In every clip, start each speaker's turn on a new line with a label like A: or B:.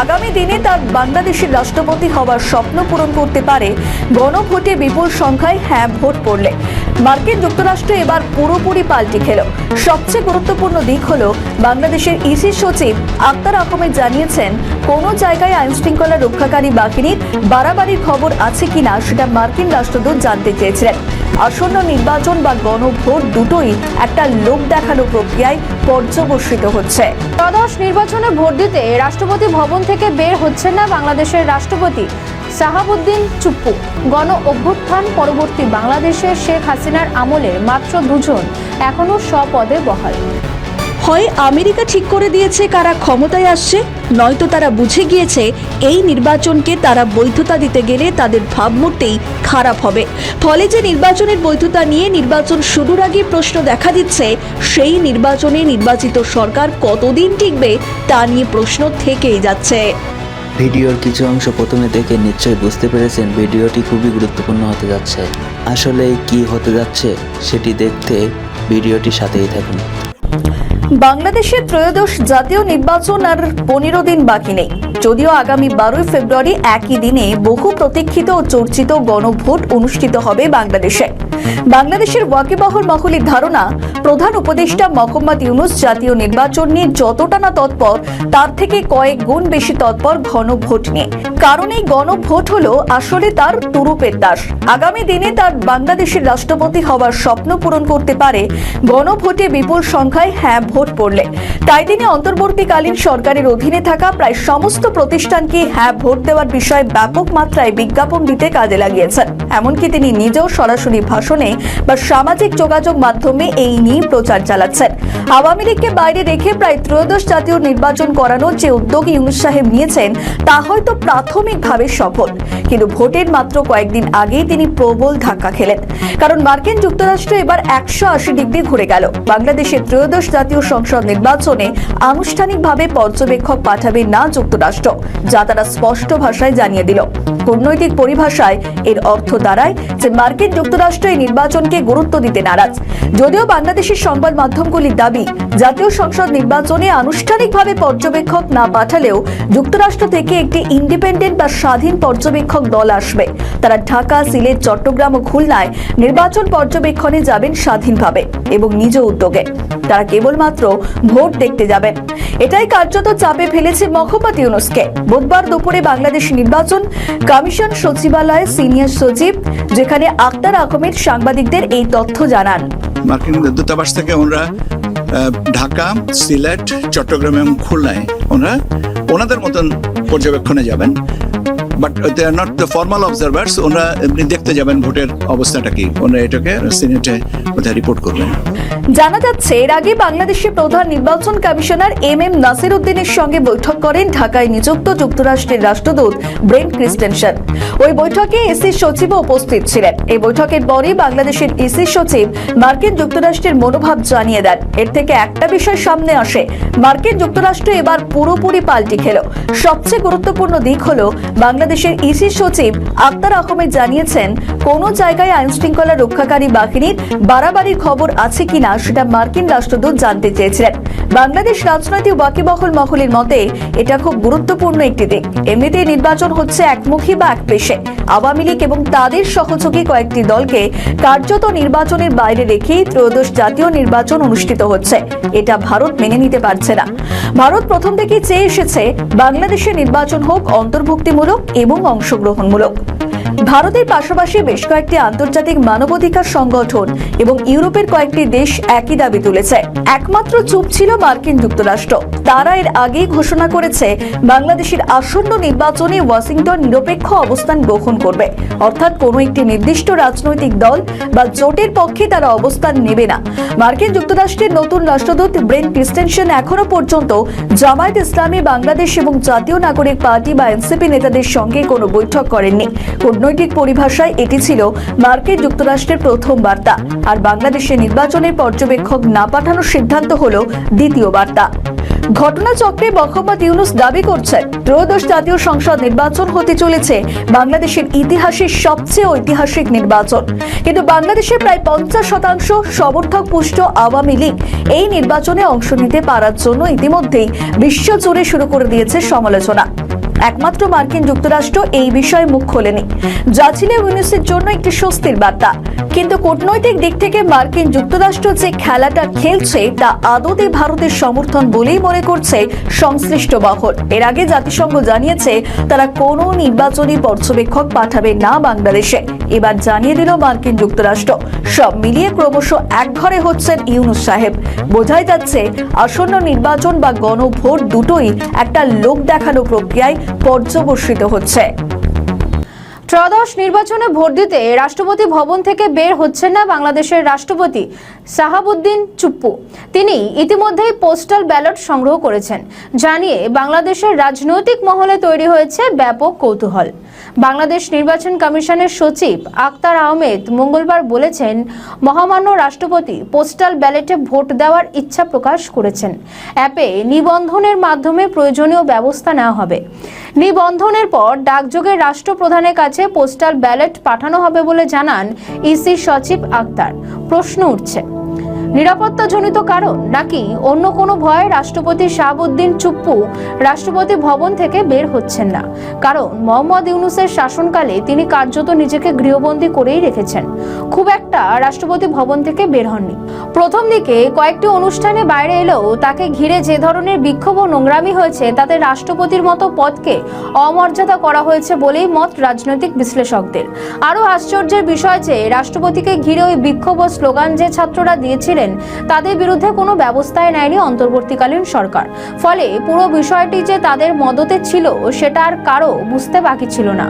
A: আগামী দিনে তার বাংলাদেশের রাষ্ট্রপতি হওয়ার স্বপ্ন পূরণ করতে পারে গণভোটে বিপুল সংখ্যায় হ্যাঁ ভোট পড়লে। মার্কিন যুক্তরাষ্ট্র এবার পুরোপুরি পাল্টি খেল। সবচেয়ে গুরুত্বপূর্ণ দিক হলো বাংলাদেশের ইসি সচিব আক্তার আহমেদ জানিয়েছেন, কোনো জায়গায় আইন শৃঙ্খলা রক্ষাকারী বাহিনীর বাড়াবাড়ির খবর আছে কিনা সেটা মার্কিন রাষ্ট্রদূত জানতে চেয়েছিলেন। আসন্ন নির্বাচন বা গণভোট দুটোই একটা লোক দেখানো প্রক্রিয়ায় পর্যবসিত হচ্ছে।
B: ত্রয়োদশ নির্বাচনে ভোট দিতে রাষ্ট্রপতি ভবন থেকে বের হচ্ছেন না বাংলাদেশের রাষ্ট্রপতি শাহাবুদ্দিন চুপ্পু। গণ অভ্যুত্থান পরবর্তী বাংলাদেশে শেখ হাসিনার আমলে মাত্র দুজন এখনো স্বপদে বহাল।
A: হয় আমেরিকা ঠিক করে দিয়েছে কারা ক্ষমতায় আসছে, নয়তো তারা বুঝে গিয়েছে এই নির্বাচনকে তারা বৈধতা দিতে গেলে তাদের ভাবমূর্তিই খারাপ হবে। ফলে যে নির্বাচনের বৈধতা নিয়ে নির্বাচন শুরুর আগে প্রশ্ন দেখা দিচ্ছে, সেই নির্বাচনে নির্বাচিত সরকার কতদিন টিকবে তা নিয়ে প্রশ্ন থেকেই যাচ্ছে।
C: ভিডিওর কিছু অংশ প্রথমে দেখে নিশ্চয়ই বুঝতে পেরেছেন ভিডিওটি খুবই গুরুত্বপূর্ণ হতে যাচ্ছে। আসলে কি হতে যাচ্ছে সেটি দেখতে ভিডিওটির সাথেই থাকুন।
A: বাংলাদেশের ত্রয়োদশ জাতীয় নির্বাচন আর 15 দিন বাকি নেই। যদিও আগামী 12 ফেব্রুয়ারি একই দিনে বহু প্রতীক্ষিত ও চর্চিত গণভোট অনুষ্ঠিত হবে বাংলাদেশে। বাংলাদেশের ওয়াকিবহাল মহলের ধারণা, প্রধান উপদেষ্টা মোহাম্মদ ইউনূস জাতীয় নির্বাচন নিয়ে যতটা না তৎপর, তার থেকে কয়েক গুণ বেশি তৎপর গণভোট নিয়ে। কারণ এই গণভোট হলো আসলে তার তুরুপের দাস। আগামী দিনে তার বাংলাদেশের রাষ্ট্রপতি হওয়ার স্বপ্ন পূরণ করতে পারে গণভোটে বিপুল সংখ্যায় হ্যাঁ ভোট পড়লে। তাই তিনি অন্তর্বর্তীকালীন সরকারের অধীনে থাকা প্রায় সমস্ত প্রতিষ্ঠানকে হ্যাঁ ভোট দেওয়ার বিষয়ে ব্যাপক মাত্রায় বিজ্ঞাপন দিতে কাজে লাগিয়েছেন। এমনকি তিনি নিজেও সরাসরি ভাষণে বা সামাজিক যোগাযোগ মাধ্যমে এই নিয়ে প্রচার চালাচ্ছেন। আওয়ামী লীগকে বাইরে রেখে প্রায় ত্রয়োদশ জাতীয় নির্বাচন করানোর যে উদ্যোগ ইউনূস সাহেব নিয়েছেন তা হয়তো প্রাথমিকভাবে সফল, কিন্তু ভোটের মাত্র কয়েকদিন আগেই তিনি প্রবল ধাক্কা খেলেন। কারণ মার্কিন যুক্তরাষ্ট্র এবার 180 ডিগ্রি ঘুরে গেল। বাংলাদেশের ত্রয়োদশ জাতীয় সংসদ নির্বাচনে আনুষ্ঠানিকভাবে পর্যবেক্ষক পাঠাবে না যুক্তরাষ্ট্র, যা তারা স্পষ্ট ভাষায় জানিয়ে দিল। কূটনৈতিক পরিভাষায় এর অর্থ দাঁড়ায় যে মার্কিন যুক্তরাষ্ট্র এই নির্বাচনকে গুরুত্ব দিতে নারাজ। যদিও বাংলাদেশের সংবাদ মাধ্যমগুলির দাবি, জাতীয় সংসদ নির্বাচনে আনুষ্ঠানিকভাবে পর্যবেক্ষক না পাঠালেও যুক্তরাষ্ট্র থেকে একটি ইন্ডিপেন্ডেন্ট বা স্বাধীন পর্যবেক্ষক দল আসবে। তারা ঢাকা, সিলেট, চট্টগ্রাম ও খুলনায় নির্বাচন পর্যবেক্ষণে যাবেন স্বাধীনভাবে এবং নিজ উদ্যোগে। তারা কেবলমাত্র ভোট দেখতে যাবেন। এটাই কার্যত চাপে ফেলেছে মোহাম্মদ ইউনূসকে। বুধবার দুপুরে বাংলাদেশ নির্বাচন কমিশন সচিবালয়ের সিনিয়র সচিব, যেখানে আক্তার আহমেদ সাংবাদিকদের এই তথ্য জানান।
D: মার্কিন দূতাবাস থেকে ওনারা ঢাকা, সিলেট, চট্টগ্রাম এবং খুলনায় ওনাদের মতন পর্যবেক্ষণে যাবেন, but they are not the formal observers. ওনারা এমনি দেখতে যাবেন ভোটের অবস্থাটা কি, ওনারা এটাকে সিনেটে রিপোর্ট করবেন।
A: জানা যাচ্ছে, এর আগে বাংলাদেশের প্রধান নির্বাচন কমিশনার এম নাসির উদ্দিনের সঙ্গে বৈঠক করেন ঢাকায় নিযুক্ত যুক্তরাষ্ট্রের রাষ্ট্রদূত ব্রেন্ট ক্রিস্টেনসেন। ওই বৈঠকে ইসি সচিবও উপস্থিত ছিলেন। এই বৈঠকের পরই বাংলাদেশের ইসি সচিব মার্কিন যুক্তরাষ্ট্রের মনোভাব জানিয়ে দেন। এর থেকে একটা বিষয় সামনে আসে, মার্কিন যুক্তরাষ্ট্র এবার পুরোপুরি পাল্টি খেল। সবচেয়ে গুরুত্বপূর্ণ দিক হলো বাংলাদেশের ইসি সচিব আক্তার আহমেদ জানিয়েছেন, কোনো জায়গায় আইন শৃঙ্খলা রক্ষাকারী বাহিনীর বাড়াবাড়ির খবর আছে কিনা সেটা মার্কিন রাষ্ট্রদূত জানতে চেয়েছিলেন। বাংলাদেশ রাজনৈতিক ওয়াকিবহাল মহলের মতে এটা খুব গুরুত্বপূর্ণ একটি দিক। এমনিতেই নির্বাচন হচ্ছে একমুখী বা একপেশে। আওয়ামী লীগ এবং তাদের সহযোগী কয়েকটি দলকে কার্যত নির্বাচনের বাইরে রেখেই ত্রয়োদশ জাতীয় নির্বাচন অনুষ্ঠিত হচ্ছে। এটা ভারত মেনে নিতে পারছে না। ভারত প্রথম থেকেই চেয়ে এসেছে বাংলাদেশের নির্বাচন হোক অন্তর্ভুক্তিমূলক এবং অংশগ্রহণমূলক। ভারতের পাশাপাশি বেশ কয়েকটি আন্তর্জাতিক মানবাধিকার সংগঠন এবং ইউরোপের কয়েকটি দেশ একই দাবি তুলেছে। একমাত্র চুপ ছিল মার্কিন যুক্তরাষ্ট্র। তারা এর আগেই ঘোষণা করেছে বাংলাদেশের আসন্ন নির্বাচনে ওয়াশিংটন নিরপেক্ষ অবস্থান গ্রহণ করবে, অর্থাৎ কোনো একটি নির্দিষ্ট রাজনৈতিক দল বা জোটের পক্ষে তারা অবস্থান নেবে না। মার্কিন যুক্তরাষ্ট্রের নতুন রাষ্ট্রদূত ব্রেন্ট ক্রিস্টেনসেন এখনো পর্যন্ত জামায়াত ইসলামী বাংলাদেশ এবং জাতীয় নাগরিক পার্টি বা এনসিপি নেতাদের সঙ্গে কোনো বৈঠক করেননি। কূটনৈতিক পরিভাষায় এটি ছিল মার্কিন যুক্তরাষ্ট্রের প্রথম বার্তা, আর বাংলাদেশে নির্বাচনের পর্যবেক্ষক না পাঠানোর সিদ্ধান্ত হলো দ্বিতীয় বার্তা। ঘটনাচক্রে মোহাম্মদ ইউনূস দাবি করছেন ত্রয়োদশ জাতীয় সংসদ নির্বাচন হতে চলেছে বাংলাদেশের ইতিহাসের সবচেয়ে ঐতিহাসিক নির্বাচন, কিন্তু বাংলাদেশের প্রায় 50% সমর্থক পুষ্ট আওয়ামী লীগ এই নির্বাচনে অংশ নিতে পারার জন্য ইতিমধ্যেই বিশ্বজুড়ে শুরু করে দিয়েছে সমালোচনা। একমাত্র মার্কিন যুক্তরাষ্ট্র এই বিষয়ে মুখ খোলেনি, যা ছিল ইউনূসের জন্য একটি স্বস্তির বার্তা। কিন্তু কূটনৈতিক দিক থেকে মার্কিন যুক্তরাষ্ট্র যে খেলাটা খেলছে তা আদতে ভারতের সমর্থন বলেই মনে করছে সংশ্লিষ্ট মহল। এর আগে জাতিসংঘ জানিয়েছে তারা কোনো নির্বাচনী পর্যবেক্ষক পাঠাবে না বাংলাদেশে। এবার জানিয়ে দিল মার্কিন যুক্তরাষ্ট্র। সব মিলিয়ে ক্রমশ একঘরে হচ্ছেন ইউনূস সাহেব। বোঝাই যাচ্ছে আসন্ন নির্বাচন বা গণভোট দুটোই একটা লোক দেখানো প্রক্রিয়ায় পর্যবসিত হচ্ছে।
B: ত্রয়োদশ নির্বাচনে ভোট দিতে রাষ্ট্রপতি ভবন থেকে বের হচ্ছেন না বাংলাদেশের রাষ্ট্রপতি শাহাবুদ্দিন চুপ্পু। তিনি ইতিমধ্যেই পোস্টাল ব্যালট সংগ্রহ করেছেন, জানিয়ে বাংলাদেশের রাজনৈতিক মহলে তৈরি হয়েছে ব্যাপক কৌতূহল। বাংলাদেশ নির্বাচন কমিশনের সচিব আখতার আহমেদ মঙ্গলবার বলেছেন, মহামান্য রাষ্ট্রপতি পোস্টাল ব্যালটে ভোট দেওয়ার ইচ্ছা প্রকাশ করেছেন। অ্যাপে নিবন্ধনের মাধ্যমে প্রয়োজনীয় ব্যবস্থা নেওয়া হবে। নিবন্ধনের পর ডাকযোগে রাষ্ট্রপ্রধানের কাছে পোস্টাল ব্যালট পাঠানো হবে বলে জানান ইসি সচিব আখতার। প্রশ্ন উঠছে, নিরাপত্তাজনিত কারণ নাকি অন্য কোনো ভয়ে রাষ্ট্রপতি শাহাবুদ্দিন চুপ্পু রাষ্ট্রপতি ভবন থেকে বের হচ্ছেন না? কারণ মোহাম্মদ ইউনূসের শাসনকালে তিনি কার্যত নিজেকে গৃহবন্দী করেই রেখেছেন, খুব একটা রাষ্ট্রপতি ভবন থেকে বের হননি। প্রথম দিকে কয়েকটি অনুষ্ঠানে বাইরে এলেও তাকে ঘিরে যে ধরনের বিক্ষোভ ও নোংরামি হয়েছে তাতে রাষ্ট্রপতির মতো পদকে অমর্যাদা করা হয়েছে বলেই মত রাজনৈতিক বিশ্লেষকদের। আরও আশ্চর্যের বিষয় যে রাষ্ট্রপতিকে ঘিরে ওই বিক্ষোভ ও স্লোগান যে ছাত্ররা দিয়েছিলেন তাদের বিরুদ্ধে কোনো ব্যবস্থাই নেয়নি অন্তর্বর্তীকালীন সরকার। ফলে পুরো বিষয়টি যে তাদের মদতে ছিল সেটা আর কারো বুঝতে বাকি ছিল না।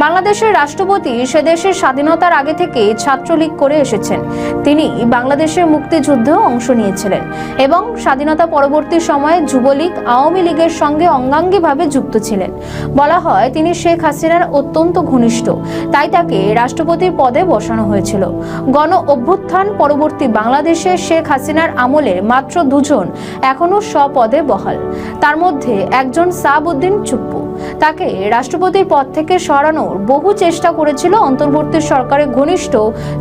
B: বাংলাদেশের রাষ্ট্রপতি সে দেশের স্বাধীনতার আগে থেকে ছাত্রলীগ করে এসেছেন। তিনি বাংলাদেশের মুক্তিযুদ্ধেও অংশ নিয়েছিলেন এবং স্বাধীনতা পরবর্তী সময়ে যুবলীগ আওয়ামী লীগের সঙ্গে অঙ্গাঙ্গিভাবে যুক্ত ছিলেন। বলা হয় তিনি শেখ হাসিনার অত্যন্ত ঘনিষ্ঠ, তাই তাকে রাষ্ট্রপতির পদে বসানো হয়েছিল। গণ অভ্যুত্থান পরবর্তী বাংলাদেশে শেখ হাসিনার আমলে মাত্র দুজন এখনো স্বপদে বহাল, তার মধ্যে একজন শাহাবুদ্দিন চুপ্পু। তাকে রাষ্ট্রপতির পদ থেকে সরানোর বহু চেষ্টা করেছিল অন্তর্বর্তী সরকারের ঘনিষ্ঠ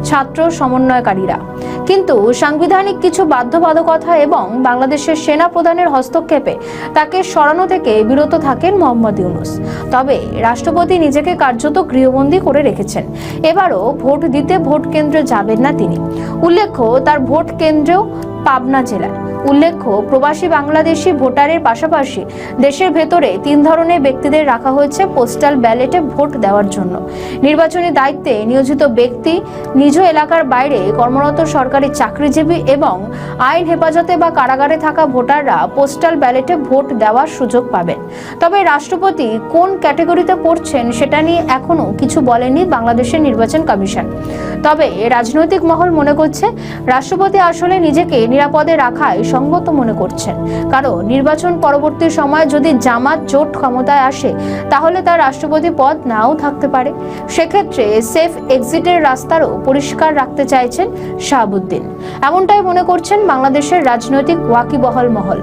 B: ছাত্র সমন্বয়কারীরা, কিন্তু সাংবিধানিক কিছু বাধ্যবাধকতা এবং বাংলাদেশের সেনা প্রধানের হস্তক্ষেপে তাকে সরানো থেকে বিরত থাকেন মোহাম্মদ ইউনূস। তবে রাষ্ট্রপতি নিজেকে কার্যত গৃহবন্দী করে রেখেছেন। এবারও ভোট দিতে ভোট কেন্দ্রে যাবেন না তিনি। উল্লেখ্য, তার ভোট কেন্দ্রেও পাবনা জেলায়। উল্লেখ্য, প্রবাসী বাংলাদেশি ভোটারের পাশাপাশি দেশের ভেতরে 3 ধরনের ব্যক্তিদের রাখা হয়েছে পোস্টাল ব্যালটে ভোট দেওয়ার জন্য। নির্বাচনী দায়িত্বে নিয়োজিত ব্যক্তি, নিজ এলাকার বাইরে কর্মরত সরকারি চাকরিজীবী এবং আইন হেফাজতে বা কারাগারে থাকা ভোটাররা পোস্টাল ব্যালটে ভোট দেওয়ার সুযোগ পাবেন। তবে রাষ্ট্রপতি কোন ক্যাটাগরিতে পড়ছেন সেটা নিয়ে এখনো কিছু বলেনি বাংলাদেশের নির্বাচন কমিশন। তবে রাজনৈতিক মহল মনে করছে রাষ্ট্রপতি আসলে নিজেকে নিরাপদে রাখায় সঙ্গত মনে করছেন, কারণ নির্বাচন পরবর্তী সময়ে যদি জামাত জোট ক্ষমতায় আসে তাহলে তার রাষ্ট্রপতি পদ নাও থাকতে পারে। সেক্ষেত্রে সেফ এক্সিটের রাস্তারও পরিষ্কার রাখতে চাইছেন শাহাবুদ্দিন, এমনটাই মনে করছেন বাংলাদেশের রাজনৈতিক ওয়াকিবহাল মহল।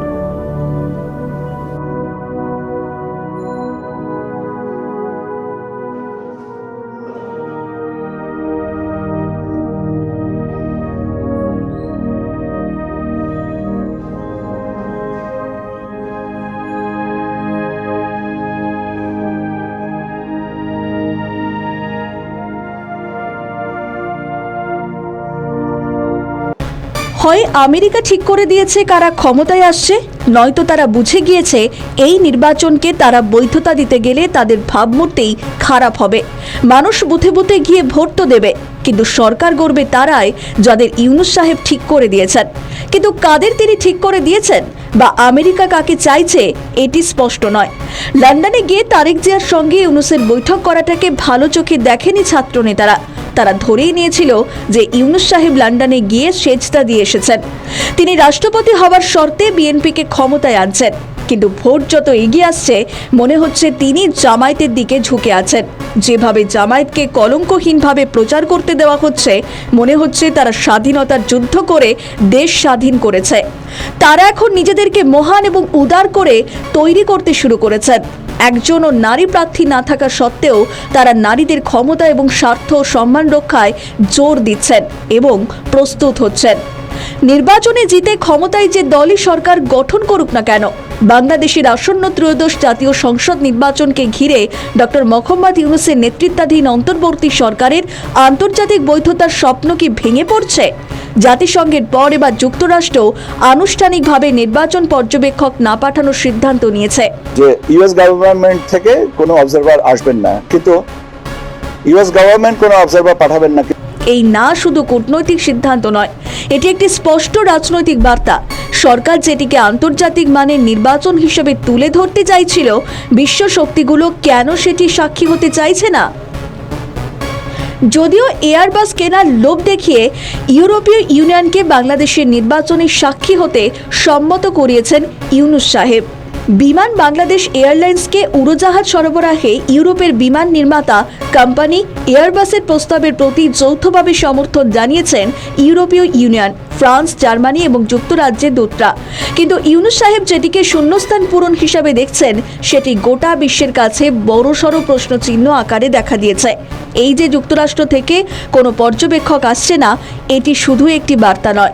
A: হয় আমেরিকা ঠিক করে দিয়েছে কারা ক্ষমতায় আসছে, নয়তো তারা বুঝে গিয়েছে এই নির্বাচনকে তারা বৈধতা দিতে গেলে তাদের ভাবমূর্তিই খারাপ হবে। মানুষ বুথে বুথে গিয়ে ভোট তো দেবে, কিন্তু সরকার গড়বে তারাই যাদের ইউনূস সাহেব ঠিক করে দিয়েছেন। কিন্তু কাদের তিনি ঠিক করে দিয়েছেন বা আমেরিকা কাকে চাইছে এটি স্পষ্ট নয়। লন্ডনে গিয়ে তারেক জিয়ার সঙ্গে ইউনূসের বৈঠক করাটাকে ভালো চোখে দেখেনি ছাত্রনেতারা। তারা ধরেই নিয়েছিল যে ইউনূস সাহেব লন্ডনে গিয়ে সেজদা দিয়ে এসেছেন। তিনি রাষ্ট্রপতি হওয়ার শর্তে বিএনপিকে ক্ষমতায় আনছেন। কিন্তু ভোট যত এগিয়ে আসছে মনে হচ্ছে তিনি জামায়াতের দিকে ঝুঁকে আছেন। যেভাবে জামায়াতকে কলঙ্কহীনভাবে প্রচার করতে দেওয়া হচ্ছে, মনে হচ্ছে তারা স্বাধীনতার যুদ্ধ করে দেশ স্বাধীন করেছে। তারা এখন নিজেদেরকে মহান এবং উদার করে তৈরি করতে শুরু করেছেন। একজনও নারী প্রার্থী না থাকা সত্ত্বেও তারা নারীদের ক্ষমতা এবং স্বার্থ ও সম্মান রক্ষায় জোর দিচ্ছেন এবং প্রস্তুত হচ্ছেন। নির্বাচনে জিতে ক্ষমতায় যে দলই সরকার গঠন করুক না কেন, বাংলাদেশের আসন্ন ত্রয়োদশ জাতীয় সংসদ নির্বাচনকে ঘিরে ডক্টর মোহাম্মদ ইউনূসের নেতৃত্বাধীন অন্তর্বর্তী সরকারের আন্তর্জাতিক বৈধতার স্বপ্ন কি ভেঙে পড়ছে? জাতিসংঘের পর এবার যুক্তরাষ্ট্র আনুষ্ঠানিকভাবে নির্বাচন পর্যবেক্ষক না পাঠানোর সিদ্ধান্ত নিয়েছে।
E: যে ইউএস গভর্নমেন্ট থেকে কোনো অবজারভার আসবেন না, কিন্তু ইউএস গভর্নমেন্ট কোনো অবজারভার পাঠাবেন না।
A: এই না শুধু কূটনৈতিক সিদ্ধান্ত নয়, এটি একটি স্পষ্ট রাজনৈতিক বার্তা। সরকার যেটিকে আন্তর্জাতিক মানের নির্বাচন হিসেবে তুলে ধরতে চাইছিল, বিশ্ব শক্তিগুলো কেন সেটি সাক্ষী হতে চাইছে না? যদিও এয়ারবাস কেনার লোভ দেখিয়ে ইউরোপীয় ইউনিয়নকে বাংলাদেশের নির্বাচনের সাক্ষী হতে সম্মত করিয়েছেন ইউনূস সাহেব। বিমান বাংলাদেশ এয়ারলাইন্সকে উড়োজাহাজ সরবরাহে ইউরোপের বিমান নির্মাতা কোম্পানি এয়ারবাসের প্রস্তাবের প্রতি যৌথভাবে সমর্থন জানিয়েছেন ইউরোপীয় ইউনিয়ন, ফ্রান্স, জার্মানি এবং যুক্তরাজ্যের দূতরা। কিন্তু ইউনূস সাহেব যেটিকে শূন্যস্থান পূরণ হিসাবে দেখছেন, সেটি গোটা বিশ্বের কাছে বড়সড় প্রশ্নচিহ্ন আকারে দেখা দিয়েছে। এই যে যুক্তরাষ্ট্র থেকে কোনো পর্যবেক্ষক আসছে না, এটি শুধু একটি বার্তা নয়,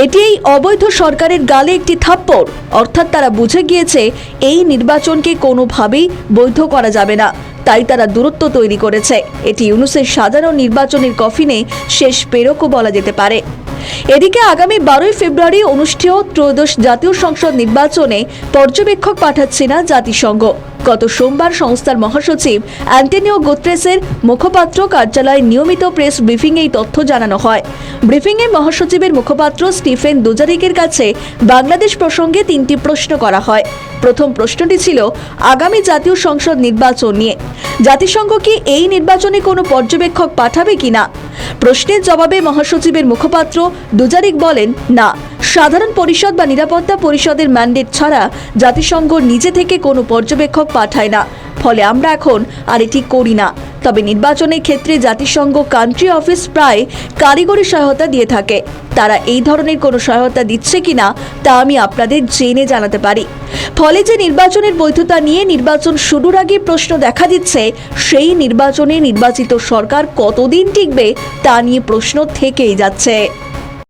A: এটি এই অবৈধ সরকারের গালে একটি থাপ্পড়। অর্থাৎ তারা বুঝে গিয়েছে এই নির্বাচনকে কোনোভাবেই বৈধ করা যাবে না, তাই তারা দূরত্ব তৈরি করেছে। এটি ইউনূসের সাধারণ নির্বাচনের কফিনে শেষ পেরকও বলা যেতে পারে। এদিকে আগামী 12 ফেব্রুয়ারি অনুষ্ঠেয় ত্রয়োদশ জাতীয় সংসদ নির্বাচনে পর্যবেক্ষক পাঠাচ্ছে না জাতিসংঘ। গত সোমবার সংস্থার মহাসচিব অ্যান্টনিও গুতেরেসের মুখপাত্র কার্যালয়ে নিয়মিত প্রেস ব্রিফিংয়ে এই তথ্য জানানো হয়। ব্রিফিংয়ে মহাসচিবের মুখপাত্র স্টিফেন দুজারিকের কাছে বাংলাদেশ প্রসঙ্গে 3টি প্রশ্ন করা হয়। প্রথম প্রশ্নটি ছিল আগামী জাতীয় সংসদ নির্বাচন নিয়ে। জাতিসংঘ কি এই নির্বাচনে কোনো পর্যবেক্ষক পাঠাবে কিনা? প্রশ্নের জবাবে মহাসচিবের মুখপাত্র দুজারিক বলেন, না, সাধারণ পরিষদ বা নিরাপত্তা পরিষদের ম্যান্ডেট ছাড়া জাতিসংঘ নিজে থেকে কোনো পর্যবেক্ষক পাঠায় না, ফলে আমরা এখন আর এটি করি না। তবে নির্বাচনের ক্ষেত্রে জাতিসংঘ কান্ট্রি অফিস প্রায় কারিগরি সহায়তা দিয়ে থাকে। তারা এই ধরনের কোনো সহায়তা দিচ্ছে কিনা তা আমি আপনাদের জেনে জানাতে পারি। ফলে যে নির্বাচনের বৈধতা নিয়ে নির্বাচন শুরুর আগে প্রশ্ন দেখা দিচ্ছে, সেই নির্বাচনে নির্বাচিত সরকার কতদিন টিকবে তা নিয়ে প্রশ্ন থেকেই যাচ্ছে।